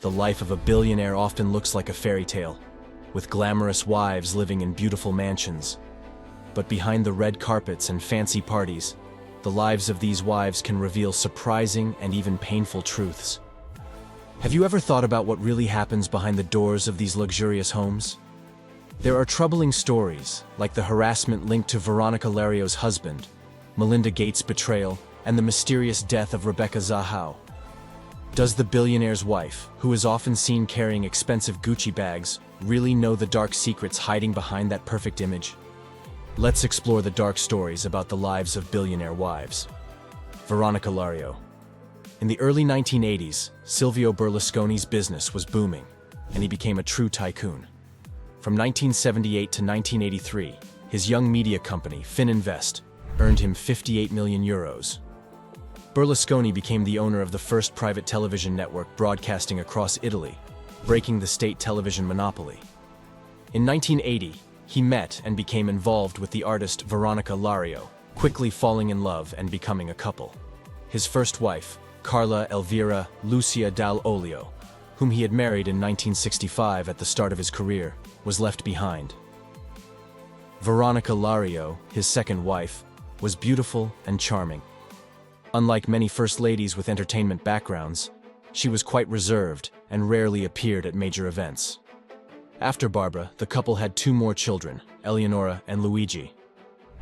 the life of a billionaire often looks like a fairy tale, with glamorous wives living in beautiful mansions. But behind the red carpets and fancy parties, the lives of these wives can reveal surprising and even painful truths. Have you ever thought about what really happens behind the doors of these luxurious homes? There are troubling stories, like the harassment linked to Veronica Lario's husband, Melinda Gates' betrayal, and the mysterious death of Rebecca Zahau. Does the billionaire's wife, who is often seen carrying expensive Gucci bags, really know the dark secrets hiding behind that perfect image? Let's explore the dark stories about the lives of billionaire wives. Veronica Lario. In the early 1980s, Silvio Berlusconi's business was booming, and he became a true tycoon. From 1978 to 1983, his young media company, Fininvest, earned him 58 million euros. Berlusconi became the owner of the first private television network broadcasting across Italy, breaking the state television monopoly. In 1980, he met and became involved with the artist Veronica Lario, quickly falling in love and becoming a couple. His first wife, Carla Elvira Lucia Dal Olio, whom he had married in 1965 at the start of his career, was left behind. Veronica Lario, his second wife, was beautiful and charming. Unlike many first ladies with entertainment backgrounds, she was quite reserved and rarely appeared at major events. After Barbara, the couple had two more children, Eleonora and Luigi.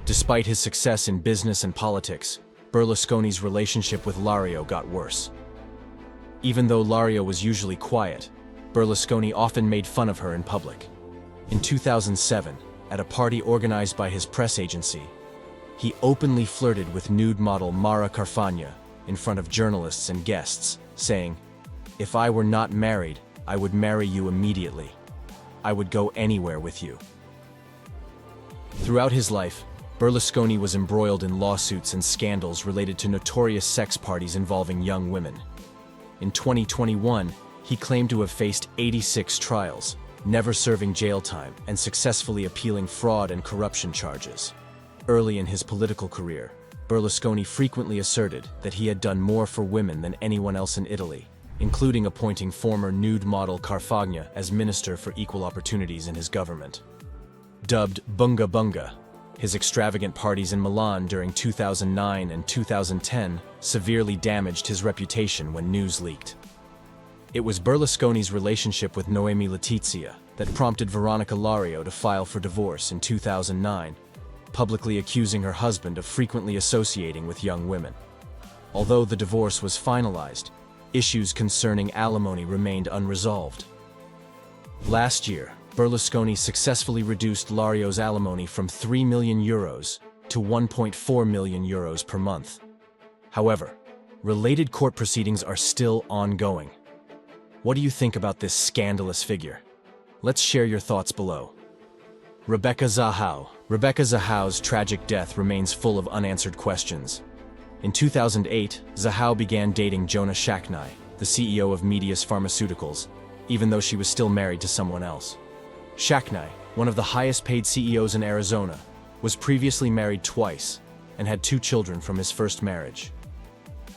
Despite his success in business and politics, Berlusconi's relationship with Lario got worse. Even though Lario was usually quiet, Berlusconi often made fun of her in public. In 2007, at a party organized by his press agency, he openly flirted with nude model Mara Carfagna in front of journalists and guests, saying, "If I were not married, I would marry you immediately. I would go anywhere with you." Throughout his life, Berlusconi was embroiled in lawsuits and scandals related to notorious sex parties involving young women. In 2021, he claimed to have faced 86 trials, never serving jail time and successfully appealing fraud and corruption charges. Early in his political career, Berlusconi frequently asserted that he had done more for women than anyone else in Italy, including appointing former nude model Carfagna as Minister for Equal Opportunities in his government. Dubbed Bunga Bunga, his extravagant parties in Milan during 2009 and 2010 severely damaged his reputation when news leaked. It was Berlusconi's relationship with Noemi Letizia that prompted Veronica Lario to file for divorce in 2009, publicly accusing her husband of frequently associating with young women. Although the divorce was finalized, issues concerning alimony remained unresolved. Last year, Berlusconi successfully reduced Lario's alimony from 3 million euros to 1.4 million euros per month. However, related court proceedings are still ongoing. What do you think about this scandalous figure? Let's share your thoughts below. Rebecca Zahau. Rebecca Zahau's tragic death remains full of unanswered questions. In 2008, Zahau began dating Jonah Shaknai, the CEO of Medius Pharmaceuticals, even though she was still married to someone else. Shaknai, one of the highest-paid CEOs in Arizona, was previously married twice and had 2 children from his first marriage.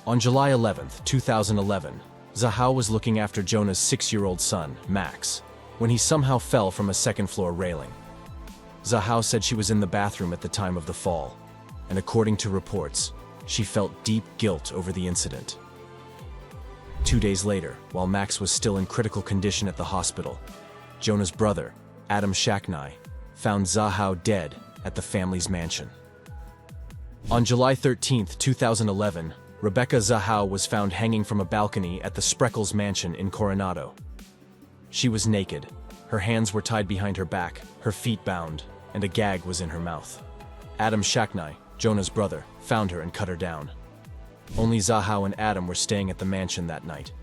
On July 11, 2011, Zahau was looking after Jonah's 6-year-old son, Max, when he somehow fell from a second-floor railing. Zahau said she was in the bathroom at the time of the fall, and according to reports, she felt deep guilt over the incident. 2 days later, while Max was still in critical condition at the hospital, Jonah's brother, Adam Shaknai, found Zahau dead at the family's mansion. On July 13, 2011, Rebecca Zahau was found hanging from a balcony at the Spreckles mansion in Coronado. She was naked. Her hands were tied behind her back, her feet bound, and a gag was in her mouth. Adam Shaknai, Jonah's brother, found her and cut her down. Only Zahau and Adam were staying at the mansion that night.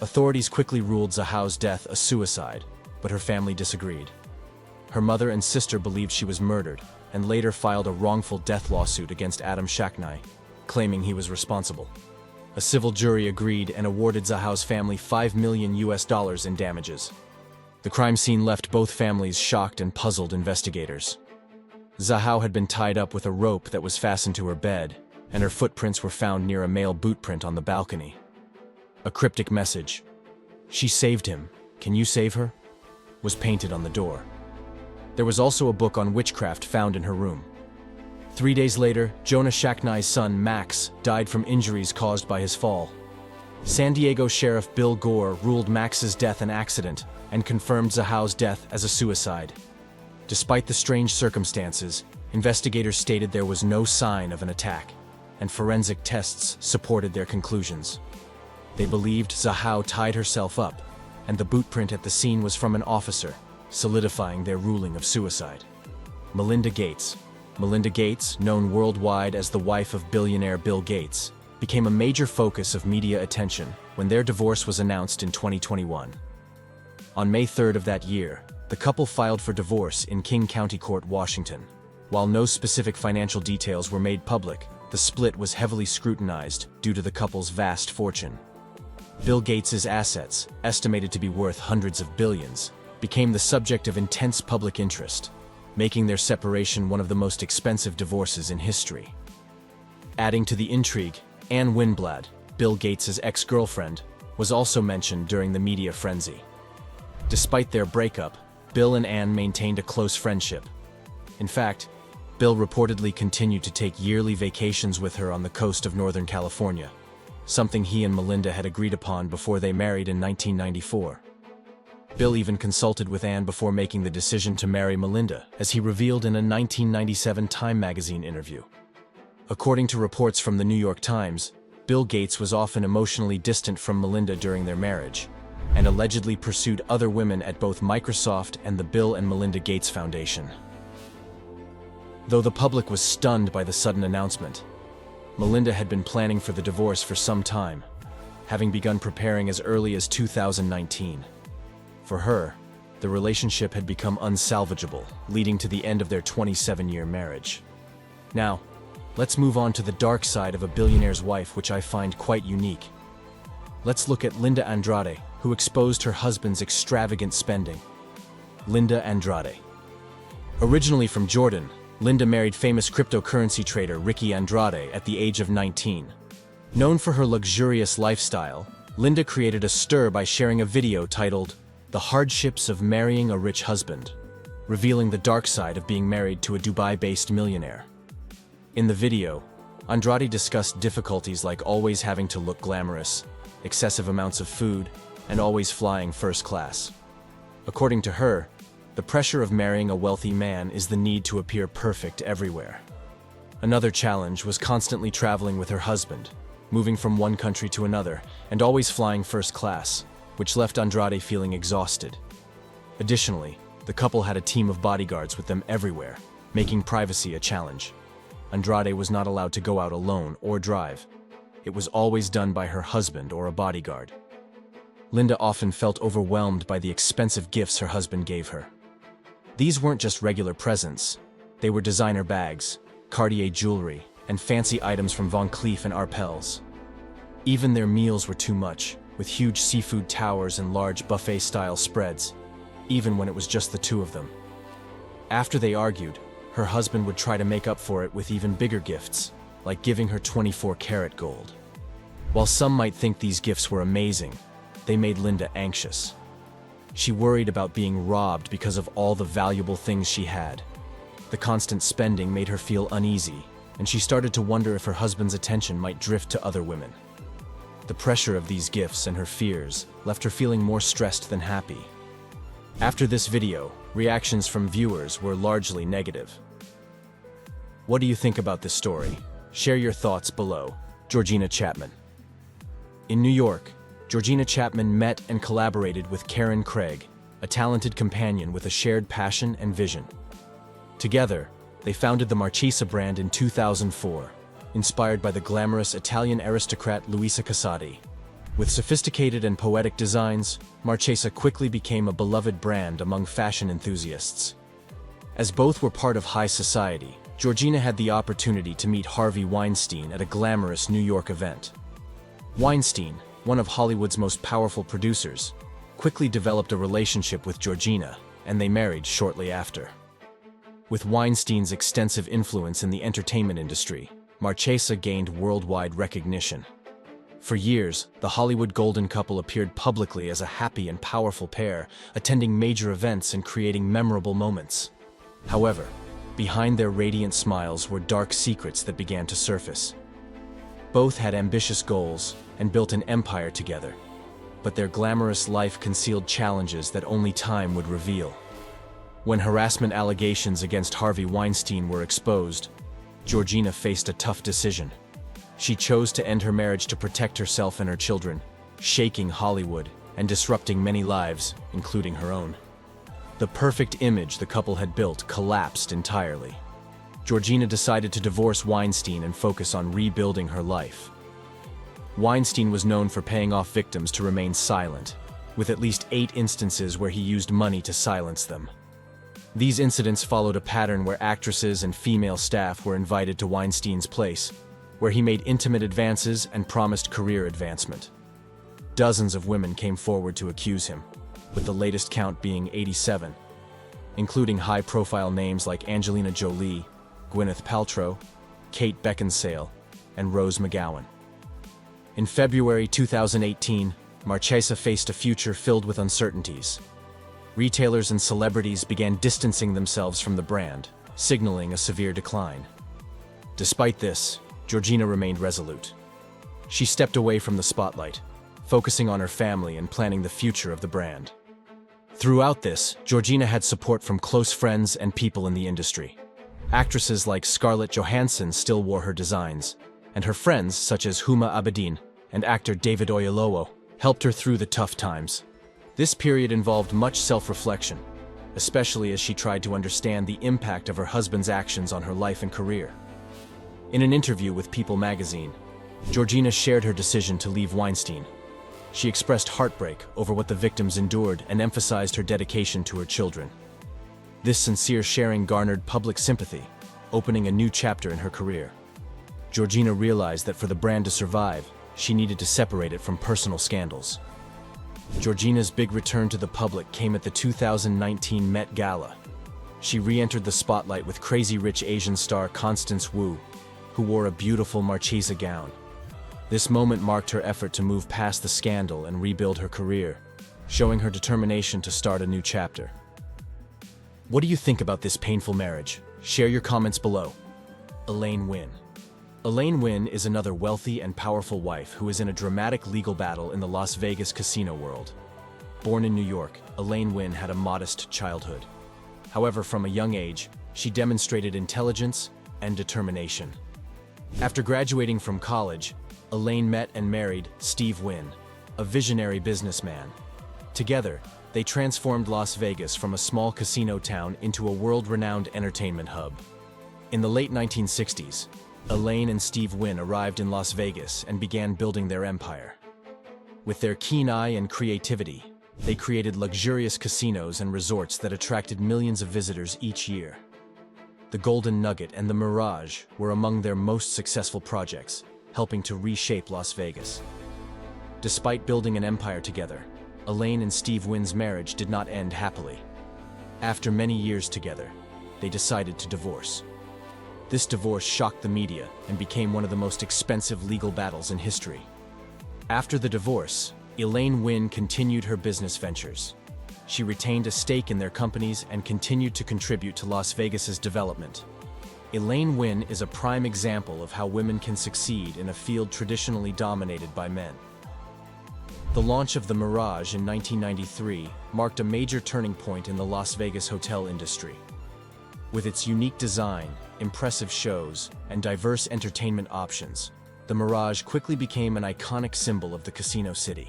Authorities quickly ruled Zahau's death a suicide, but her family disagreed. Her mother and sister believed she was murdered and later filed a wrongful death lawsuit against Adam Shaknai, claiming he was responsible. A civil jury agreed and awarded Zahau's family $5 million in damages. The crime scene left both families shocked and puzzled investigators. Zahau had been tied up with a rope that was fastened to her bed, and her footprints were found near a male boot print on the balcony. A cryptic message. "She saved him. Can you save her?" was painted on the door. There was also a book on witchcraft found in her room. 3 days later, Jonah Shacknai's son, Max, died from injuries caused by his fall. San Diego Sheriff Bill Gore ruled Max's death an accident and confirmed Zahao's death as a suicide. Despite the strange circumstances, investigators stated there was no sign of an attack, and forensic tests supported their conclusions. They believed Zahao tied herself up, and the boot print at the scene was from an officer, solidifying their ruling of suicide. Melinda Gates. Melinda Gates, known worldwide as the wife of billionaire Bill Gates, became a major focus of media attention when their divorce was announced in 2021. On May 3rd of that year, the couple filed for divorce in King County Court, Washington. While no specific financial details were made public, the split was heavily scrutinized due to the couple's vast fortune. Bill Gates's assets, estimated to be worth hundreds of billions, became the subject of intense public interest, making their separation one of the most expensive divorces in history. Adding to the intrigue, Anne Winblad, Bill Gates's ex-girlfriend, was also mentioned during the media frenzy. Despite their breakup, Bill and Anne maintained a close friendship. In fact, Bill reportedly continued to take yearly vacations with her on the coast of Northern California, something he and Melinda had agreed upon before they married in 1994. Bill even consulted with Anne before making the decision to marry Melinda, as he revealed in a 1997 Time magazine interview. According to reports from the New York Times, Bill Gates was often emotionally distant from Melinda during their marriage, and allegedly pursued other women at both Microsoft and the Bill and Melinda Gates Foundation. Though the public was stunned by the sudden announcement, Melinda had been planning for the divorce for some time, having begun preparing as early as 2019. For her, the relationship had become unsalvageable, leading to the end of their 27-year marriage. Now, let's move on to the dark side of a billionaire's wife, which I find quite unique. Let's look at Linda Andrade, who exposed her husband's extravagant spending. Linda Andrade. Originally from Jordan, Linda married famous cryptocurrency trader Ricky Andrade at the age of 19. Known for her luxurious lifestyle, Linda created a stir by sharing a video titled "The Hardships of Marrying a Rich Husband," revealing the dark side of being married to a Dubai-based millionaire. In the video, Andrade discussed difficulties like always having to look glamorous, excessive amounts of food, and always flying first class. According to her, the pressure of marrying a wealthy man is the need to appear perfect everywhere. Another challenge was constantly traveling with her husband, moving from one country to another, and always flying first class, which left Andrade feeling exhausted. Additionally, the couple had a team of bodyguards with them everywhere, making privacy a challenge. Andrade was not allowed to go out alone or drive. It was always done by her husband or a bodyguard. Linda often felt overwhelmed by the expensive gifts her husband gave her. These weren't just regular presents. They were designer bags, Cartier jewelry, and fancy items from Van Cleef and Arpels. Even their meals were too much, with huge seafood towers and large buffet-style spreads, even when it was just the two of them. After they argued, her husband would try to make up for it with even bigger gifts, like giving her 24-karat gold. While some might think these gifts were amazing, they made Linda anxious. She worried about being robbed because of all the valuable things she had. The constant spending made her feel uneasy, and she started to wonder if her husband's attention might drift to other women. The pressure of these gifts and her fears left her feeling more stressed than happy. After this video, reactions from viewers were largely negative. What do you think about this story? Share your thoughts below. Georgina Chapman. In New York, Georgina Chapman met and collaborated with Karen Craig, a talented companion with a shared passion and vision. Together, they founded the Marchesa brand in 2004, inspired by the glamorous Italian aristocrat Luisa Casati. With sophisticated and poetic designs, Marchesa quickly became a beloved brand among fashion enthusiasts. As both were part of high society, Georgina had the opportunity to meet Harvey Weinstein at a glamorous New York event. Weinstein, one of Hollywood's most powerful producers, quickly developed a relationship with Georgina, and they married shortly after. With Weinstein's extensive influence in the entertainment industry, Marchesa gained worldwide recognition. For years, the Hollywood golden couple appeared publicly as a happy and powerful pair, attending major events and creating memorable moments. However, behind their radiant smiles were dark secrets that began to surface. Both had ambitious goals and built an empire together, but their glamorous life concealed challenges that only time would reveal. When harassment allegations against Harvey Weinstein were exposed, Georgina faced a tough decision. She chose to end her marriage to protect herself and her children, shaking Hollywood and disrupting many lives, including her own. The perfect image the couple had built collapsed entirely. Georgina decided to divorce Weinstein and focus on rebuilding her life. Weinstein was known for paying off victims to remain silent, with at least 8 instances where he used money to silence them. These incidents followed a pattern where actresses and female staff were invited to Weinstein's place, where he made intimate advances and promised career advancement. Dozens of women came forward to accuse him, with the latest count being 87, including high-profile names like Angelina Jolie, Gwyneth Paltrow, Kate Beckinsale, and Rose McGowan. In February 2018, Marchesa faced a future filled with uncertainties. Retailers and celebrities began distancing themselves from the brand, signaling a severe decline. Despite this, Georgina remained resolute. She stepped away from the spotlight, focusing on her family and planning the future of the brand. Throughout this, Georgina had support from close friends and people in the industry. Actresses like Scarlett Johansson still wore her designs, and her friends such as Huma Abedin and actor David Oyelowo helped her through the tough times. This period involved much self-reflection, especially as she tried to understand the impact of her husband's actions on her life and career. In an interview with People magazine, Georgina shared her decision to leave Weinstein. She expressed heartbreak over what the victims endured and emphasized her dedication to her children. This sincere sharing garnered public sympathy, opening a new chapter in her career. Georgina realized that for the brand to survive, she needed to separate it from personal scandals. Georgina's big return to the public came at the 2019 Met Gala. She re-entered the spotlight with Crazy Rich Asian star Constance Wu, who wore a beautiful Marchesa gown. This moment marked her effort to move past the scandal and rebuild her career, showing her determination to start a new chapter. What do you think about this painful marriage? Share your comments below. Elaine Wynn. Elaine Wynn is another wealthy and powerful wife who is in a dramatic legal battle in the Las Vegas casino world. Born in New York, Elaine Wynn had a modest childhood. However, from a young age, she demonstrated intelligence and determination. After graduating from college, Elaine met and married Steve Wynn, a visionary businessman. Together, they transformed Las Vegas from a small casino town into a world-renowned entertainment hub. In the late 1960s, Elaine and Steve Wynn arrived in Las Vegas and began building their empire. With their keen eye and creativity, they created luxurious casinos and resorts that attracted millions of visitors each year. The Golden Nugget and the Mirage were among their most successful projects, helping to reshape Las Vegas. Despite building an empire together, Elaine and Steve Wynn's marriage did not end happily. After many years together, they decided to divorce. This divorce shocked the media and became one of the most expensive legal battles in history. After the divorce, Elaine Wynn continued her business ventures. She retained a stake in their companies and continued to contribute to Las Vegas's development. Elaine Wynn is a prime example of how women can succeed in a field traditionally dominated by men. The launch of the Mirage in 1993 marked a major turning point in the Las Vegas hotel industry. With its unique design, impressive shows, and diverse entertainment options, the Mirage quickly became an iconic symbol of the casino city.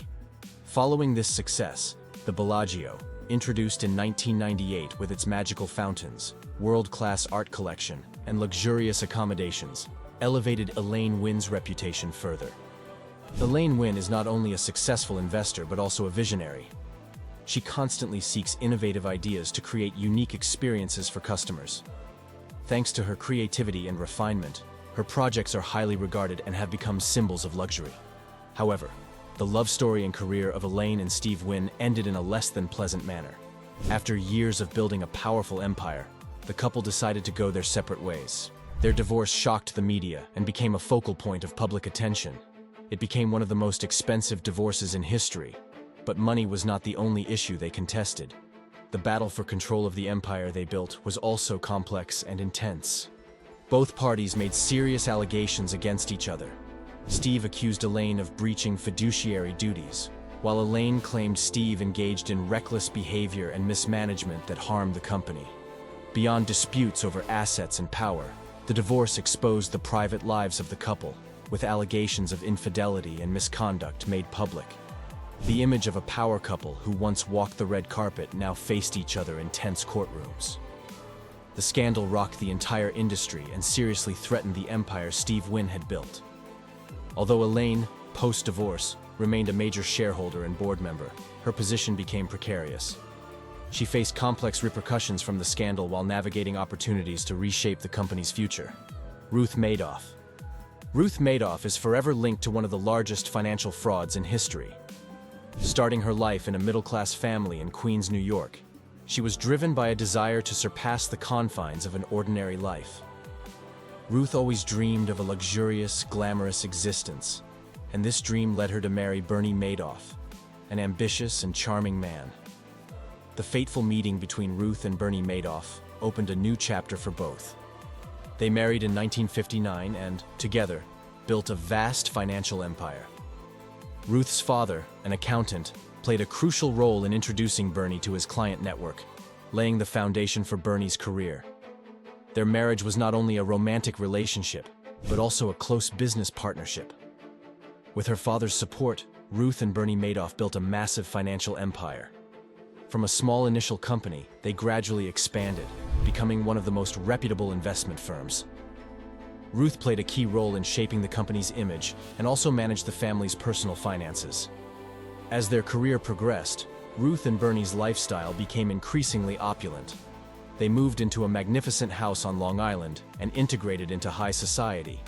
Following this success, the Bellagio, introduced in 1998 with its magical fountains, world-class art collection, and luxurious accommodations, elevated Elaine Wynn's reputation further. Elaine Wynn is not only a successful investor but also a visionary. She constantly seeks innovative ideas to create unique experiences for customers. Thanks to her creativity and refinement, her projects are highly regarded and have become symbols of luxury. However, the love story and career of Elaine and Steve Wynn ended in a less than pleasant manner. After years of building a powerful empire, the couple decided to go their separate ways. Their divorce shocked the media and became a focal point of public attention. It became one of the most expensive divorces in history, but money was not the only issue they contested. The battle for control of the empire they built was also complex and intense. Both parties made serious allegations against each other. Steve accused Elaine of breaching fiduciary duties, while Elaine claimed Steve engaged in reckless behavior and mismanagement that harmed the company. Beyond disputes over assets and power, the divorce exposed the private lives of the couple, with allegations of infidelity and misconduct made public. The image of a power couple who once walked the red carpet now faced each other in tense courtrooms. The scandal rocked the entire industry and seriously threatened the empire Steve Wynn had built. Although Elaine, post-divorce, remained a major shareholder and board member, her position became precarious. She faced complex repercussions from the scandal while navigating opportunities to reshape the company's future. Ruth Madoff. Ruth Madoff is forever linked to one of the largest financial frauds in history. Starting her life in a middle-class family in Queens, New York, she was driven by a desire to surpass the confines of an ordinary life. Ruth always dreamed of a luxurious, glamorous existence, and this dream led her to marry Bernie Madoff, an ambitious and charming man. The fateful meeting between Ruth and Bernie Madoff opened a new chapter for both. They married in 1959 and, together, built a vast financial empire. Ruth's father, an accountant, played a crucial role in introducing Bernie to his client network, laying the foundation for Bernie's career. Their marriage was not only a romantic relationship, but also a close business partnership. With her father's support, Ruth and Bernie Madoff built a massive financial empire. From a small initial company, they gradually expanded, becoming one of the most reputable investment firms. Ruth played a key role in shaping the company's image and also managed the family's personal finances. As their career progressed, Ruth and Bernie's lifestyle became increasingly opulent. They moved into a magnificent house on Long Island and integrated into high society.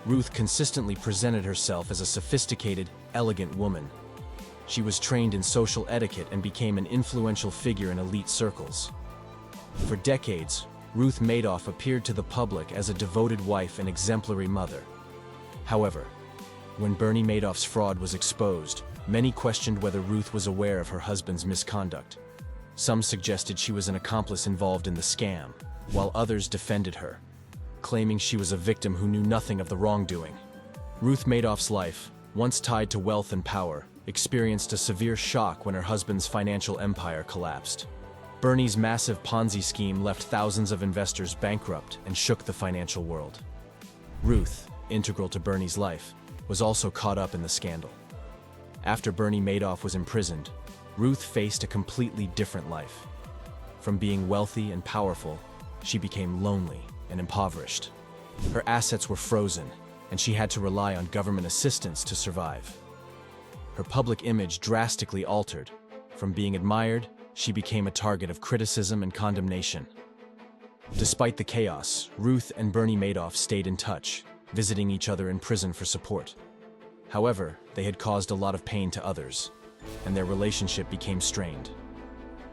Ruth consistently presented herself as a sophisticated, elegant woman. She was trained in social etiquette and became an influential figure in elite circles. For decades, Ruth Madoff appeared to the public as a devoted wife and exemplary mother. However, when Bernie Madoff's fraud was exposed, many questioned whether Ruth was aware of her husband's misconduct. Some suggested she was an accomplice involved in the scam, while others defended her, claiming she was a victim who knew nothing of the wrongdoing. Ruth Madoff's life, once tied to wealth and power, experienced a severe shock when her husband's financial empire collapsed. Bernie's massive Ponzi scheme left thousands of investors bankrupt and shook the financial world. Ruth, integral to Bernie's life, was also caught up in the scandal. After Bernie Madoff was imprisoned, Ruth faced a completely different life. From being wealthy and powerful, she became lonely and impoverished. Her assets were frozen, and she had to rely on government assistance to survive. Her public image drastically altered. From being admired, she became a target of criticism and condemnation. Despite the chaos, Ruth and Bernie Madoff stayed in touch, visiting each other in prison for support. However, they had caused a lot of pain to others, and their relationship became strained.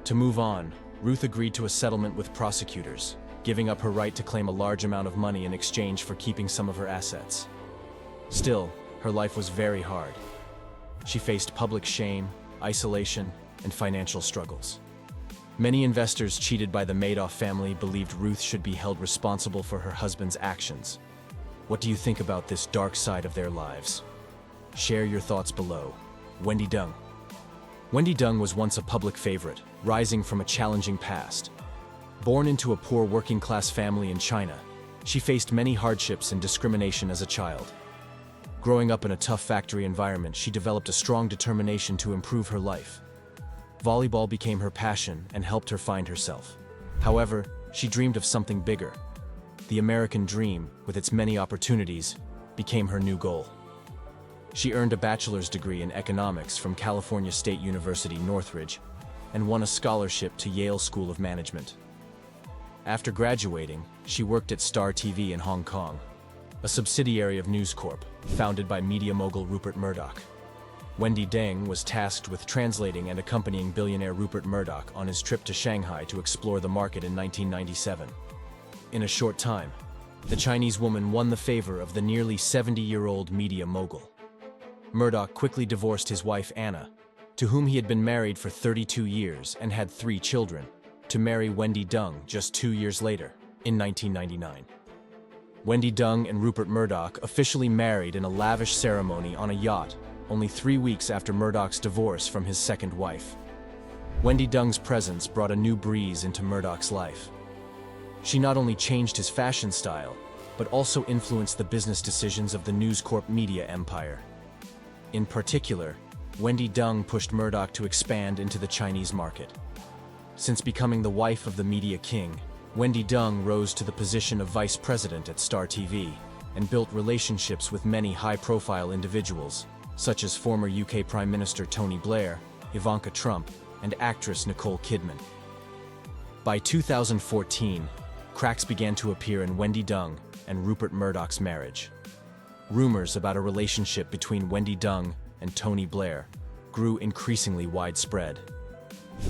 To move on, Ruth agreed to a settlement with prosecutors, giving up her right to claim a large amount of money in exchange for keeping some of her assets. Still, her life was very hard. She faced public shame, isolation, and financial struggles. Many investors cheated by the Madoff family believed Ruth should be held responsible for her husband's actions. What do you think about this dark side of their lives? Share your thoughts below. Wendy Deng. Wendy Deng was once a public favorite, rising from a challenging past. Born into a poor working-class family in China, she faced many hardships and discrimination as a child. Growing up in a tough factory environment, she developed a strong determination to improve her life. Volleyball became her passion and helped her find herself. However, she dreamed of something bigger. The American dream, with its many opportunities, became her new goal. She earned a bachelor's degree in economics from California State University, Northridge, and won a scholarship to Yale School of Management. After graduating, she worked at Star TV in Hong Kong, a subsidiary of News Corp, founded by media mogul Rupert Murdoch. Wendy Deng was tasked with translating and accompanying billionaire Rupert Murdoch on his trip to Shanghai to explore the market in 1997. In a short time, the Chinese woman won the favor of the nearly 70-year-old media mogul. Murdoch quickly divorced his wife Anna, to whom he had been married for 32 years and had 3 children, to marry Wendy Dung just 2 years later, in 1999. Wendy Dung and Rupert Murdoch officially married in a lavish ceremony on a yacht only 3 weeks after Murdoch's divorce from his second wife. Wendy Dung's presence brought a new breeze into Murdoch's life. She not only changed his fashion style, but also influenced the business decisions of the News Corp media empire. In particular, Wendy Dung pushed Murdoch to expand into the Chinese market. Since becoming the wife of the media king, Wendy Dung rose to the position of vice president at Star TV and built relationships with many high-profile individuals, such as former UK Prime Minister Tony Blair, Ivanka Trump, and actress Nicole Kidman. By 2014, cracks began to appear in Wendy Dung and Rupert Murdoch's marriage. Rumors about a relationship between Wendy Dung and Tony Blair grew increasingly widespread.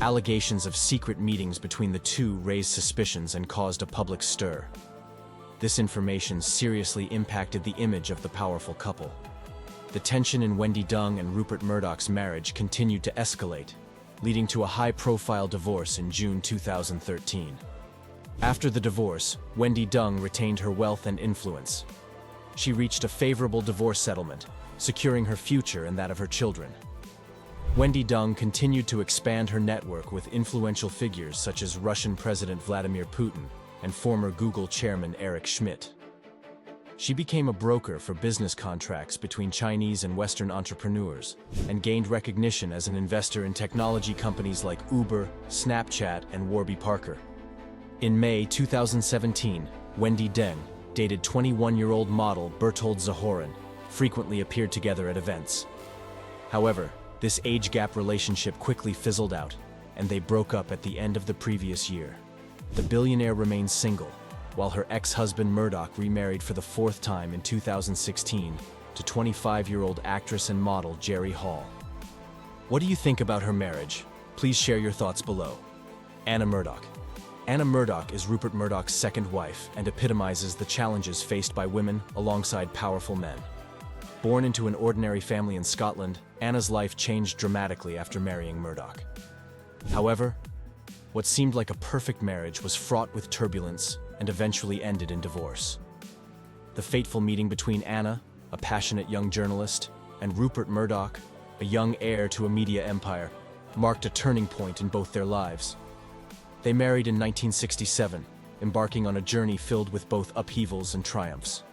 Allegations of secret meetings between the two raised suspicions and caused a public stir. This information seriously impacted the image of the powerful couple. The tension in Wendy Dung and Rupert Murdoch's marriage continued to escalate, leading to a high-profile divorce in June 2013. After the divorce, Wendy Dung retained her wealth and influence. She reached a favorable divorce settlement, securing her future and that of her children. Wendy Dung continued to expand her network with influential figures such as Russian President Vladimir Putin and former Google chairman Eric Schmidt. She became a broker for business contracts between Chinese and Western entrepreneurs and gained recognition as an investor in technology companies like Uber, Snapchat, and Warby Parker. In May 2017, Wendy Dung dated 21-year-old model Bertold Zahorin, frequently appeared together at events. However, this age-gap relationship quickly fizzled out, and they broke up at the end of the previous year. The billionaire remains single, while her ex-husband Murdoch remarried for the 4th time in 2016 to 25-year-old actress and model Jerry Hall. What do you think about her marriage? Please share your thoughts below. Anna Murdoch. Anna Murdoch is Rupert Murdoch's second wife and epitomizes the challenges faced by women alongside powerful men. Born into an ordinary family in Scotland, Anna's life changed dramatically after marrying Murdoch. However, what seemed like a perfect marriage was fraught with turbulence and eventually ended in divorce. The fateful meeting between Anna, a passionate young journalist, and Rupert Murdoch, a young heir to a media empire, marked a turning point in both their lives. They married in 1967, embarking on a journey filled with both upheavals and triumphs.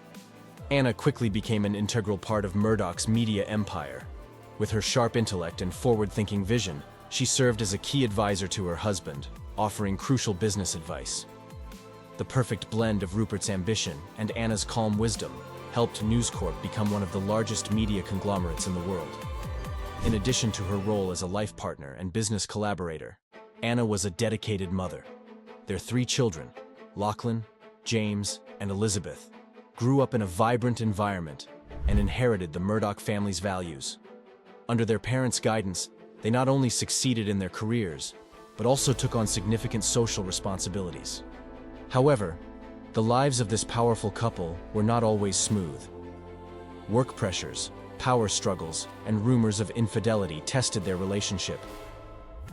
Anna quickly became an integral part of Murdoch's media empire. With her sharp intellect and forward-thinking vision, she served as a key advisor to her husband, offering crucial business advice. The perfect blend of Rupert's ambition and Anna's calm wisdom helped News Corp become one of the largest media conglomerates in the world. In addition to her role as a life partner and business collaborator, Anna was a dedicated mother. Their 3 children, Lachlan, James, and Elizabeth, grew up in a vibrant environment and inherited the Murdoch family's values. Under their parents' guidance, they not only succeeded in their careers, but also took on significant social responsibilities. However, the lives of this powerful couple were not always smooth. Work pressures, power struggles, and rumors of infidelity tested their relationship.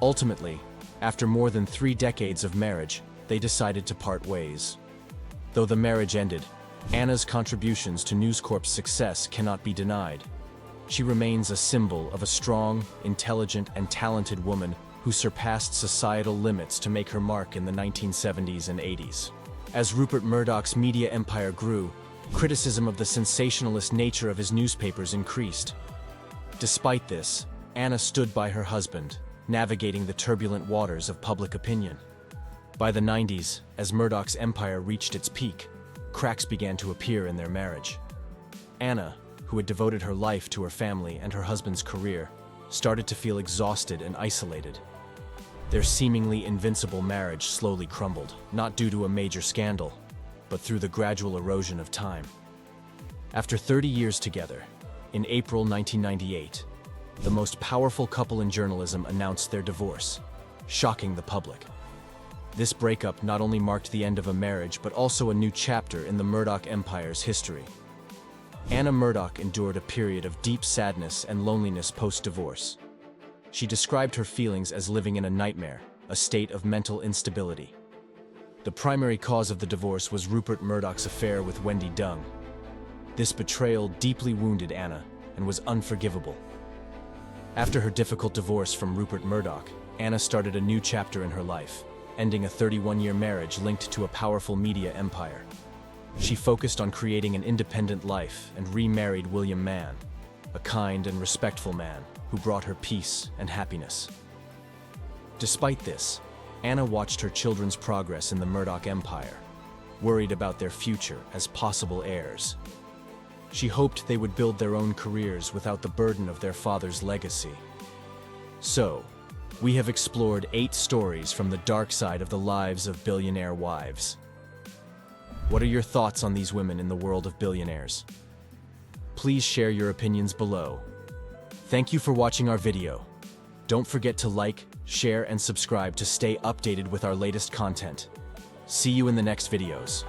Ultimately, after more than 3 decades of marriage, they decided to part ways. Though the marriage ended, Anna's contributions to News Corp's success cannot be denied. She remains a symbol of a strong, intelligent, and talented woman who surpassed societal limits to make her mark in the 1970s and 80s. As Rupert Murdoch's media empire grew, criticism of the sensationalist nature of his newspapers increased. Despite this, Anna stood by her husband, navigating the turbulent waters of public opinion. By the 90s, as Murdoch's empire reached its peak, cracks began to appear in their marriage. Anna, who had devoted her life to her family and her husband's career, started to feel exhausted and isolated. Their seemingly invincible marriage slowly crumbled, not due to a major scandal, but through the gradual erosion of time. After 30 years together, in April 1998, the most powerful couple in journalism announced their divorce, shocking the public. This breakup not only marked the end of a marriage but also a new chapter in the Murdoch Empire's history. Anna Murdoch endured a period of deep sadness and loneliness post-divorce. She described her feelings as living in a nightmare, a state of mental instability. The primary cause of the divorce was Rupert Murdoch's affair with Wendy Dung. This betrayal deeply wounded Anna and was unforgivable. After her difficult divorce from Rupert Murdoch, Anna started a new chapter in her life, ending a 31-year marriage linked to a powerful media empire. She focused on creating an independent life and remarried William Mann, a kind and respectful man who brought her peace and happiness. Despite this, Anna watched her children's progress in the Murdoch empire, worried about their future as possible heirs. She hoped they would build their own careers without the burden of their father's legacy. So, we have explored 8 stories from the dark side of the lives of billionaire wives. What are your thoughts on these women in the world of billionaires? Please share your opinions below. Thank you for watching our video. Don't forget to like, share, and subscribe to stay updated with our latest content. See you in the next videos.